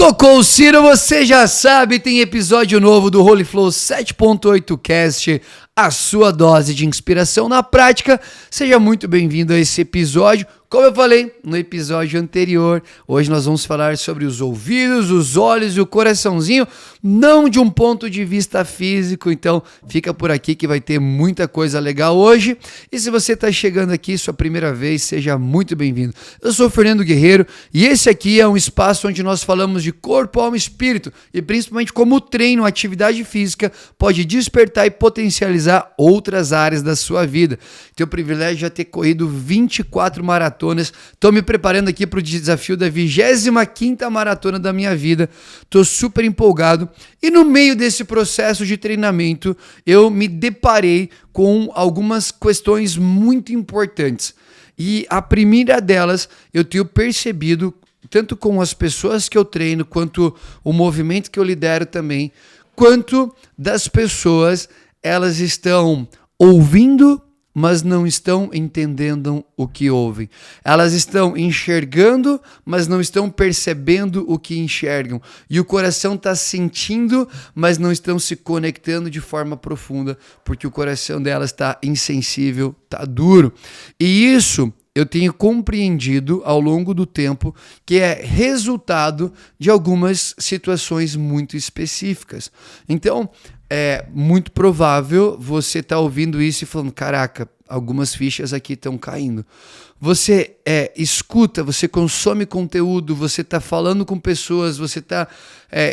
Tocou o sino, você já sabe, tem episódio novo do Holy Flow 7.8 Cast, a sua dose de inspiração na prática. Seja muito bem-vindo a esse episódio. Como eu falei no episódio anterior, hoje nós vamos falar sobre os ouvidos, os olhos e o coraçãozinho, não de um ponto de vista físico, então fica por aqui que vai ter muita coisa legal hoje. E se você está chegando aqui, sua primeira vez, seja muito bem-vindo. Eu sou o Fernando Guerreiro e esse aqui é um espaço onde nós falamos de corpo, alma e espírito e principalmente como o treino, a atividade física pode despertar e potencializar outras áreas da sua vida. Tenho o privilégio de já ter corrido 24 maratonas. Estou me preparando aqui para o desafio da 25ª maratona da minha vida. Estou super empolgado. E no meio desse processo de treinamento, eu me deparei com algumas questões muito importantes. E a primeira delas, eu tenho percebido, tanto com as pessoas que eu treino, quanto o movimento que eu lidero também, quanto das pessoas, elas estão ouvindo, mas não estão entendendo o que ouvem. Elas estão enxergando, mas não estão percebendo o que enxergam. E o coração está sentindo, mas não estão se conectando de forma profunda, porque o coração delas está insensível, está duro. E isso eu tenho compreendido ao longo do tempo que é resultado de algumas situações muito específicas. Então, é muito provável você estar ouvindo isso e falando, caraca, algumas fichas aqui estão caindo. Você escuta, você consome conteúdo, você está falando com pessoas, você está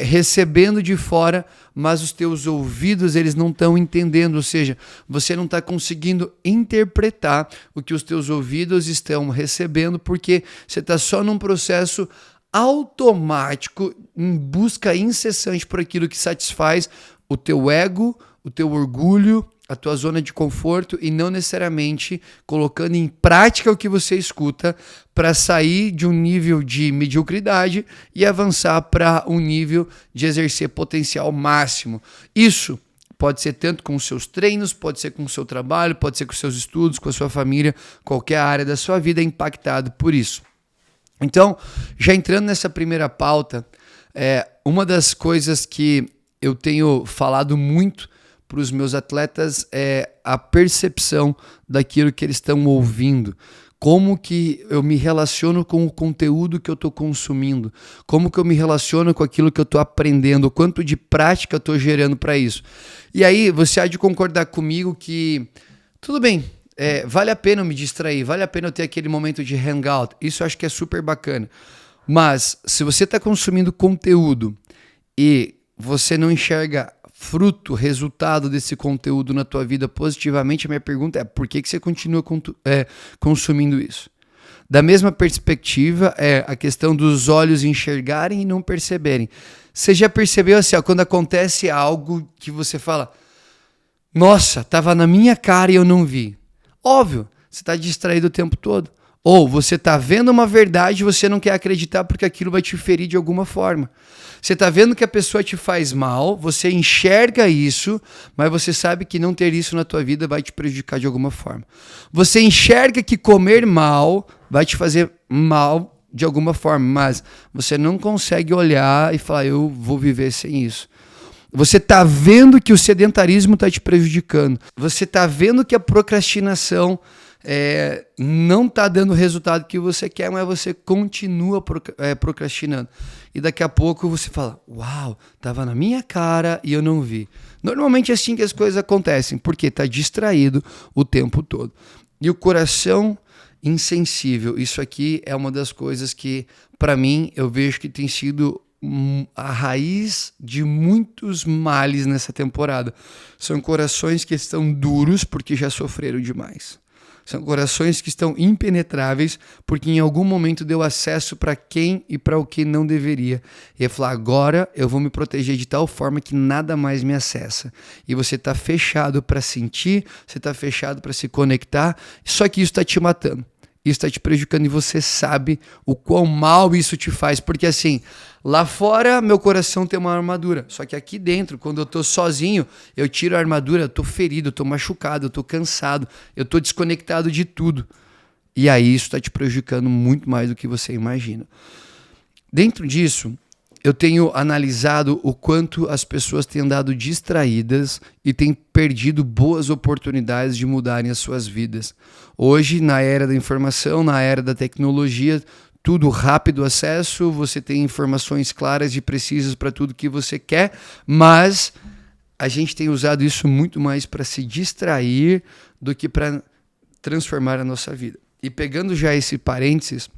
recebendo de fora, mas os teus ouvidos eles não estão entendendo, ou seja, você não está conseguindo interpretar o que os teus ouvidos estão recebendo, porque você está só num processo automático, em busca incessante por aquilo que satisfaz o teu ego, o teu orgulho, a tua zona de conforto e não necessariamente colocando em prática o que você escuta para sair de um nível de mediocridade e avançar para um nível de exercer potencial máximo. Isso pode ser tanto com os seus treinos, pode ser com o seu trabalho, pode ser com os seus estudos, com a sua família, qualquer área da sua vida é impactado por isso. Então, já entrando nessa primeira pauta, uma das coisas que eu tenho falado muito para os meus atletas é a percepção daquilo que eles estão ouvindo. Como que eu me relaciono com o conteúdo que eu estou consumindo? Como que eu me relaciono com aquilo que eu estou aprendendo? O quanto de prática eu estou gerando para isso? E aí você há de concordar comigo que tudo bem, vale a pena eu me distrair, vale a pena eu ter aquele momento de hangout. Isso eu acho que é super bacana. Mas se você está consumindo conteúdo e você não enxerga fruto, resultado desse conteúdo na tua vida positivamente, a minha pergunta é por que você continua consumindo isso? Da mesma perspectiva, a questão dos olhos enxergarem e não perceberem. Você já percebeu assim, quando acontece algo que você fala, nossa, estava na minha cara e eu não vi. Óbvio, você está distraído o tempo todo. Ou você está vendo uma verdade e você não quer acreditar porque aquilo vai te ferir de alguma forma. Você está vendo que a pessoa te faz mal, você enxerga isso, mas você sabe que não ter isso na tua vida vai te prejudicar de alguma forma. Você enxerga que comer mal vai te fazer mal de alguma forma, mas você não consegue olhar e falar, eu vou viver sem isso. Você está vendo que o sedentarismo está te prejudicando. Você está vendo que a procrastinação não está dando o resultado que você quer, mas você continua procrastinando. E daqui a pouco você fala, uau, estava na minha cara e eu não vi. Normalmente é assim que as coisas acontecem, porque está distraído o tempo todo. E o coração insensível, isso aqui é uma das coisas que, para mim, eu vejo que tem sido a raiz de muitos males nessa temporada. São corações que estão duros porque já sofreram demais. São corações que estão impenetráveis porque em algum momento deu acesso para quem e para o que não deveria. E é falar, agora eu vou me proteger de tal forma que nada mais me acessa. E você está fechado para sentir, você está fechado para se conectar, só que isso está te matando. Isso está te prejudicando e você sabe o quão mal isso te faz. Porque assim, lá fora meu coração tem uma armadura. Só que aqui dentro, quando eu estou sozinho, eu tiro a armadura, eu estou ferido, eu estou machucado, eu estou cansado, eu estou desconectado de tudo. E aí isso está te prejudicando muito mais do que você imagina. Dentro disso, eu tenho analisado o quanto as pessoas têm andado distraídas e têm perdido boas oportunidades de mudarem as suas vidas. Hoje, na era da informação, na era da tecnologia, tudo rápido acesso, você tem informações claras e precisas para tudo que você quer, mas a gente tem usado isso muito mais para se distrair do que para transformar a nossa vida. E pegando já esse parênteses,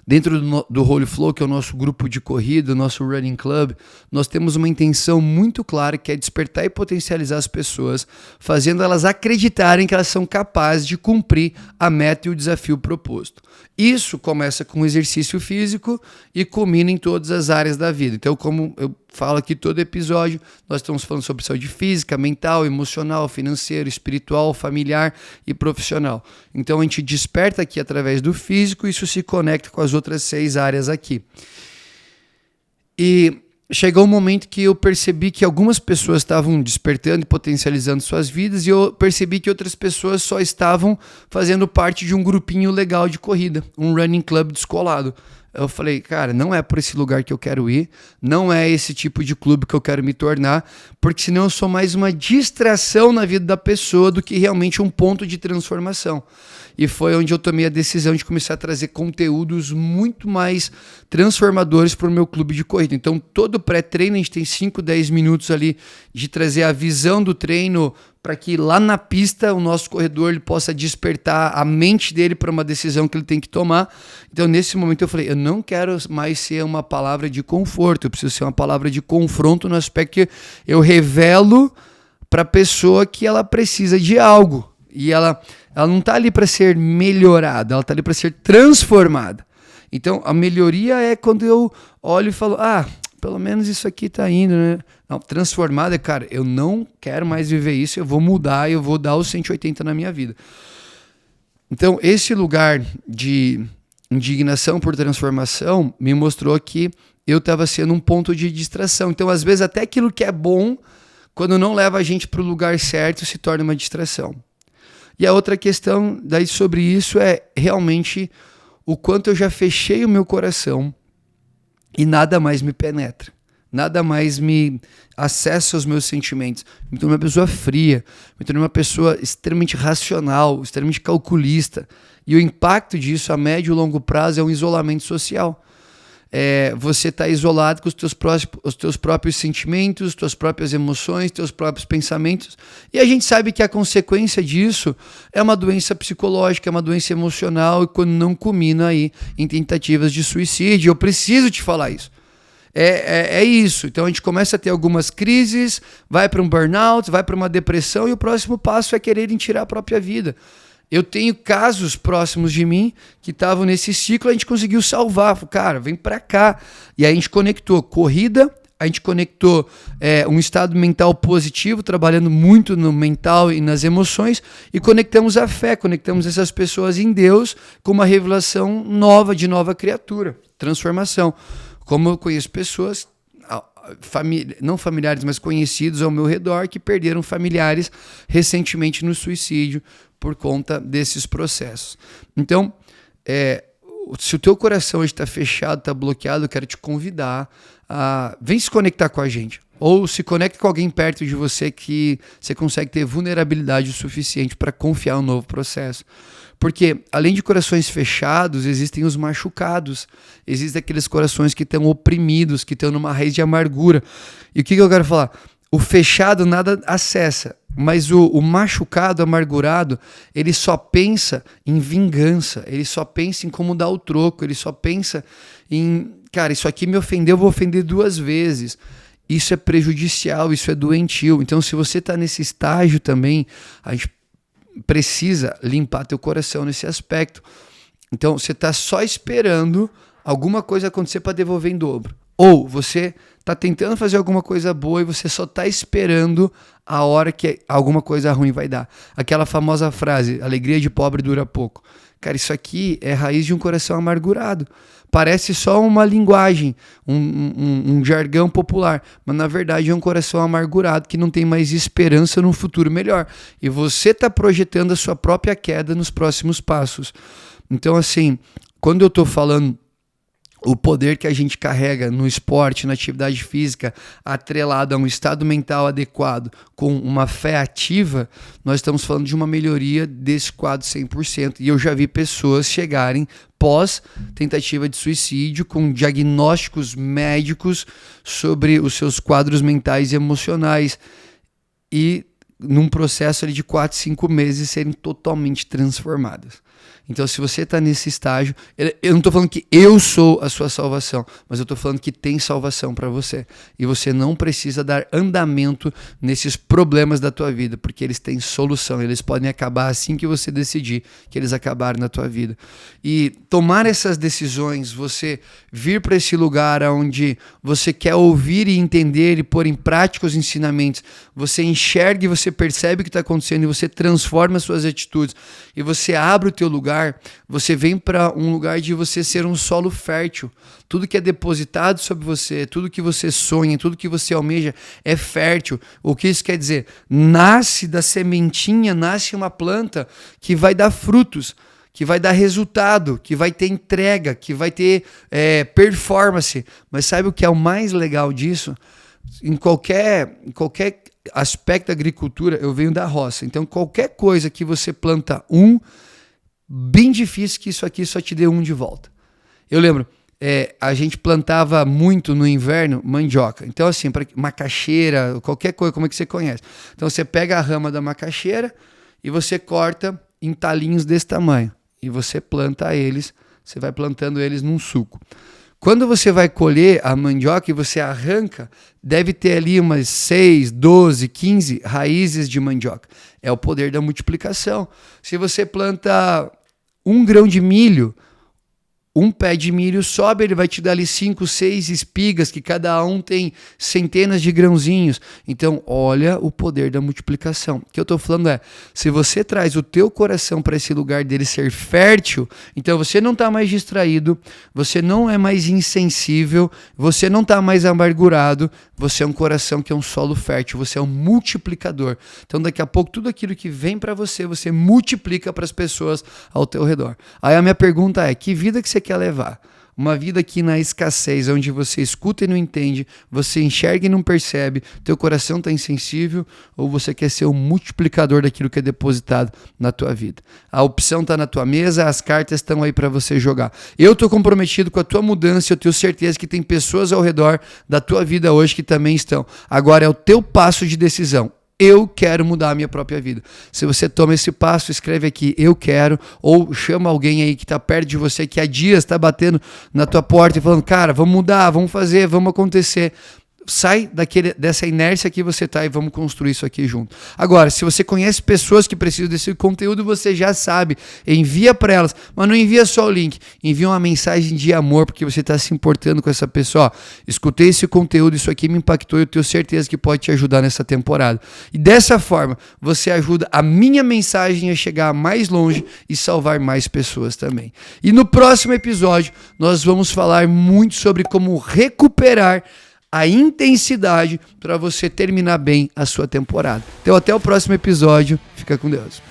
dentro do Holy Flow, que é o nosso grupo de corrida, o nosso running club, nós temos uma intenção muito clara, que é despertar e potencializar as pessoas, fazendo elas acreditarem que elas são capazes de cumprir a meta e o desafio proposto. Isso começa com o exercício físico e culmina em todas as áreas da vida. Então, como eu falo aqui todo episódio, nós estamos falando sobre saúde física, mental, emocional, financeiro, espiritual, familiar e profissional. Então a gente desperta aqui através do físico e isso se conecta com as outras 6 áreas aqui. E chegou um momento que eu percebi que algumas pessoas estavam despertando e potencializando suas vidas e eu percebi que outras pessoas só estavam fazendo parte de um grupinho legal de corrida, um running club descolado. Eu falei, cara, não é por esse lugar que eu quero ir, não é esse tipo de clube que eu quero me tornar, porque senão eu sou mais uma distração na vida da pessoa do que realmente um ponto de transformação. E foi onde eu tomei a decisão de começar a trazer conteúdos muito mais transformadores para o meu clube de corrida. Então, todo pré-treino, a gente tem 5, 10 minutos ali de trazer a visão do treino para que lá na pista o nosso corredor ele possa despertar a mente dele para uma decisão que ele tem que tomar. Então, nesse momento eu falei, eu não quero mais ser uma palavra de conforto, eu preciso ser uma palavra de confronto no aspecto que eu revelo para a pessoa que ela precisa de algo. E ela não está ali para ser melhorada, ela está ali para ser transformada. Então, a melhoria é quando eu olho e falo, pelo menos isso aqui está indo, né? Não, transformada é, cara, eu não quero mais viver isso, eu vou mudar, eu vou dar os 180 na minha vida. Então, esse lugar de indignação por transformação me mostrou que eu estava sendo um ponto de distração. Então, às vezes, até aquilo que é bom, quando não leva a gente para o lugar certo, se torna uma distração. E a outra questão daí sobre isso é realmente o quanto eu já fechei o meu coração e nada mais me penetra. Nada mais me acessa aos meus sentimentos. Me torno uma pessoa fria, me torno uma pessoa extremamente racional, extremamente calculista. E o impacto disso a médio e longo prazo é um isolamento social. Você está isolado com os teus próprios sentimentos, tuas próprias emoções, teus próprios pensamentos. E a gente sabe que a consequência disso é uma doença psicológica, é uma doença emocional, e quando não culmina aí em tentativas de suicídio. Eu preciso te falar isso. É isso. Então a gente começa a ter algumas crises, vai para um burnout, vai para uma depressão e o próximo passo é quererem tirar a própria vida. Eu tenho casos próximos de mim que estavam nesse ciclo, a gente conseguiu salvar. Falei, cara, vem pra cá. E aí a gente conectou corrida, a gente conectou um estado mental positivo, trabalhando muito no mental e nas emoções, e conectamos a fé, conectamos essas pessoas em Deus com uma revelação nova, de nova criatura, transformação. Como eu conheço pessoas, não familiares, mas conhecidos ao meu redor, que perderam familiares recentemente no suicídio por conta desses processos. Então, se o teu coração está fechado, está bloqueado, eu quero te convidar a vem se conectar com a gente. Ou se conecte com alguém perto de você que você consegue ter vulnerabilidade o suficiente para confiar no novo processo. Porque, além de corações fechados, existem os machucados. Existem aqueles corações que estão oprimidos, que estão numa raiz de amargura. E o que eu quero falar? O fechado nada acessa, mas o machucado, amargurado, ele só pensa em vingança, ele só pensa em como dar o troco, ele só pensa em, cara, isso aqui me ofendeu, eu vou ofender 2 vezes. Isso é prejudicial, isso é doentio. Então, se você está nesse estágio também, a gente precisa limpar teu coração nesse aspecto. Então, você está só esperando alguma coisa acontecer para devolver em dobro. Ou você está tentando fazer alguma coisa boa e você só está esperando a hora que alguma coisa ruim vai dar. Aquela famosa frase, alegria de pobre dura pouco. Cara, isso aqui é raiz de um coração amargurado. Parece só uma linguagem, um jargão popular, mas na verdade é um coração amargurado que não tem mais esperança num futuro melhor. E você está projetando a sua própria queda nos próximos passos. Então, assim, quando eu estou falando o poder que a gente carrega no esporte, na atividade física, atrelado a um estado mental adequado, com uma fé ativa, nós estamos falando de uma melhoria desse quadro 100%. E eu já vi pessoas chegarem pós tentativa de suicídio com diagnósticos médicos sobre os seus quadros mentais e emocionais e num processo ali de 4, 5 meses serem totalmente transformadas. Então, se você está nesse estágio, eu não estou falando que eu sou a sua salvação, mas eu estou falando que tem salvação para você. E você não precisa dar andamento nesses problemas da tua vida, porque eles têm solução. Eles podem acabar assim que você decidir que eles acabaram na tua vida. E tomar essas decisões, você vir para esse lugar onde você quer ouvir e entender e pôr em prática os ensinamentos, você enxerga e você percebe o que está acontecendo e você transforma as suas atitudes e você abre o teu lugar, você vem para um lugar de você ser um solo fértil. Tudo que é depositado sobre você, tudo que você sonha, tudo que você almeja é fértil. O que isso quer dizer? Nasce da sementinha, nasce uma planta que vai dar frutos, que vai dar resultado, que vai ter entrega, que vai ter performance. Mas sabe o que é o mais legal disso? Em qualquer aspecto da agricultura, eu venho da roça. Então, qualquer coisa que você planta bem difícil que isso aqui só te dê de volta. Eu lembro, a gente plantava muito no inverno mandioca. Então, assim, para macaxeira, qualquer coisa, como é que você conhece? Então, você pega a rama da macaxeira e você corta em talinhos desse tamanho. E você planta eles, você vai plantando eles num suco. Quando você vai colher a mandioca e você arranca, deve ter ali umas 6, 12, 15 raízes de mandioca. É o poder da multiplicação. Se você planta 1 grão de milho, um pé de milho sobe, ele vai te dar ali 5, 6 espigas, que cada um tem centenas de grãozinhos. Então, olha o poder da multiplicação. O que eu estou falando se você traz o teu coração para esse lugar dele ser fértil, então você não está mais distraído, você não é mais insensível, você não está mais amargurado, você é um coração que é um solo fértil, você é um multiplicador. Então, daqui a pouco, tudo aquilo que vem para você, você multiplica para as pessoas ao teu redor. Aí a minha pergunta que vida que você quer levar? Uma vida aqui na escassez, onde você escuta e não entende, você enxerga e não percebe, teu coração está insensível, ou você quer ser um multiplicador daquilo que é depositado na tua vida? A opção está na tua mesa, as cartas estão aí para você jogar. Eu estou comprometido com a tua mudança, eu tenho certeza que tem pessoas ao redor da tua vida hoje que também estão. Agora é o teu passo de decisão. Eu quero mudar a minha própria vida. Se você toma esse passo, escreve aqui, eu quero, ou chama alguém aí que está perto de você, que há dias está batendo na tua porta e falando, cara, vamos mudar, vamos fazer, vamos acontecer. Sai dessa inércia que você está e vamos construir isso aqui junto. Agora, se você conhece pessoas que precisam desse conteúdo, você já sabe, envia para elas, mas não envia só o link, envia uma mensagem de amor, porque você está se importando com essa pessoa. Escutei esse conteúdo, isso aqui me impactou e eu tenho certeza que pode te ajudar nessa temporada. E dessa forma, você ajuda a minha mensagem a chegar mais longe e salvar mais pessoas também. E no próximo episódio, nós vamos falar muito sobre como recuperar a intensidade para você terminar bem a sua temporada. Então até o próximo episódio. Fica com Deus.